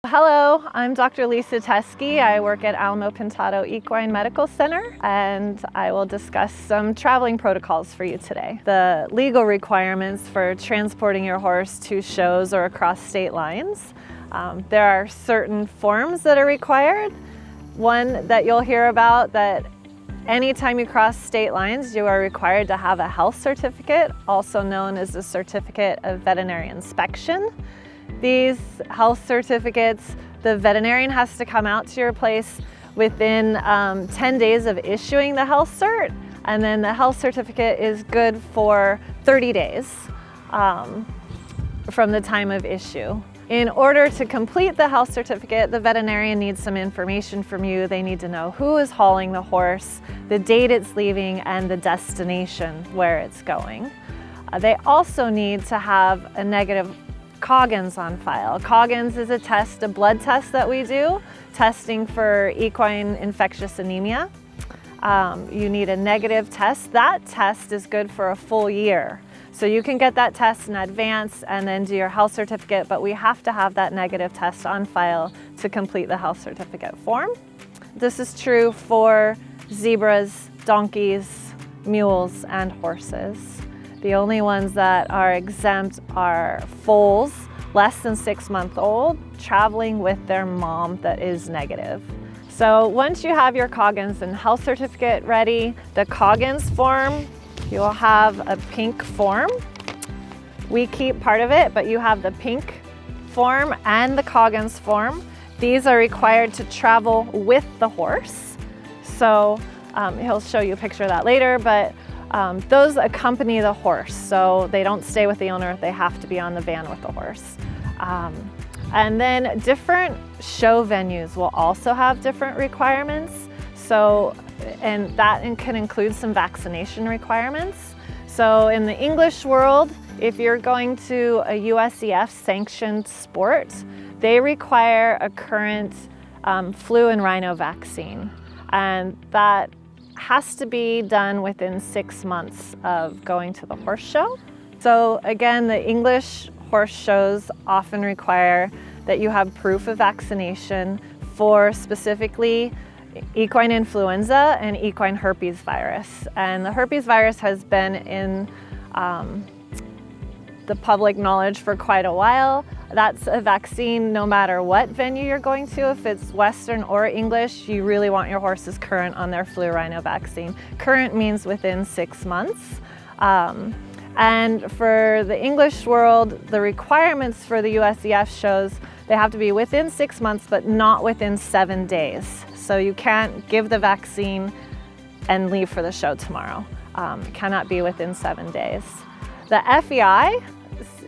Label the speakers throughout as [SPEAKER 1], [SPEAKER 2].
[SPEAKER 1] Hello, I'm Dr. Lisa Teskey. I work at Alamo Pintado Equine Medical Center, and I will discuss some traveling protocols for you today. The legal requirements for transporting your horse to shows or across state lines. There are certain forms that are required. One that you'll hear about, that anytime you cross state lines, you are required to have a health certificate, also known as a certificate of veterinary inspection. These health certificates, the veterinarian has to come out to your place within 10 days of issuing the health cert, and then the health certificate is good for 30 days from the time of issue. In order to complete the health certificate, the veterinarian needs some information from you. They need to know who is hauling the horse, the date it's leaving, and the destination where it's going. They also need to have a negative Coggins on file. Coggins is a blood test that we do, testing for equine infectious anemia. You need a negative test. That test is good for a full year. So you can get that test in advance and then do your health certificate, but we have to have that negative test on file to complete the health certificate form. This is true for zebras, donkeys, mules, and horses. The only ones that are exempt are foals, less than 6 months old, traveling with their mom that is negative. So once you have your Coggins and health certificate ready, the Coggins form, you'll have a pink form. We keep part of it, but you have the pink form and the Coggins form. These are required to travel with the horse. So he'll show you a picture of that later, but those accompany the horse, so they don't stay with the owner, they have to be on the van with the horse. And then different show venues will also have different requirements. So, and that can include some vaccination requirements. So in the English world, if you're going to a USEF sanctioned sport, they require a current flu and rhino vaccine. And that has to be done within 6 months of going to the horse show. So again, the English horse shows often require that you have proof of vaccination for specifically equine influenza and equine herpes virus. And the herpes virus has been in the public knowledge for quite a while. That's a vaccine no matter what venue you're going to. If it's Western or English, you really want your horses current on their flu rhino vaccine. Current means within 6 months. And for the English world, the requirements for the USEF shows, they have to be within 6 months, but not within 7 days. So you can't give the vaccine and leave for the show tomorrow. It cannot be within 7 days. The FEI,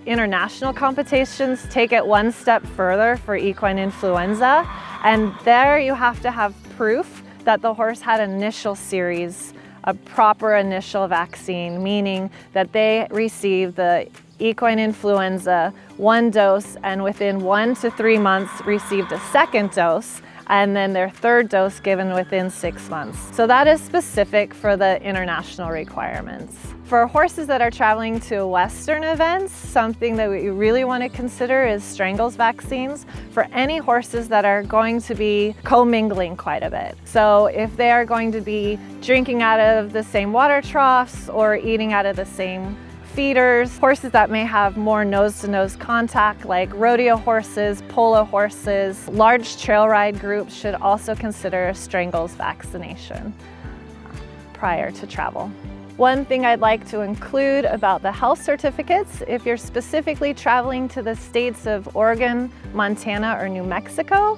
[SPEAKER 1] international competitions, take it one step further for equine influenza, and there you have to have proof that the horse had initial series, a proper initial vaccine, meaning that they received the equine influenza 1 dose and within 1 to 3 months received a second dose, and then their third dose given within 6 months. So that is specific for the international requirements. For horses that are traveling to Western events, something that we really want to consider is strangles vaccines for any horses that are going to be commingling quite a bit. So if they are going to be drinking out of the same water troughs or eating out of the same feeders, horses that may have more nose-to-nose contact like rodeo horses, polo horses, large trail ride groups should also consider a strangles vaccination prior to travel. One thing I'd like to include about the health certificates, if you're specifically traveling to the states of Oregon, Montana, or New Mexico,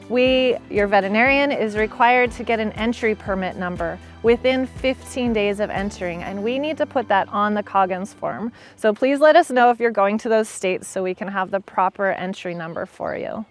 [SPEAKER 1] your veterinarian is required to get an entry permit number within 15 days of entering, and we need to put that on the Coggins form. So please let us know if you're going to those states so we can have the proper entry number for you.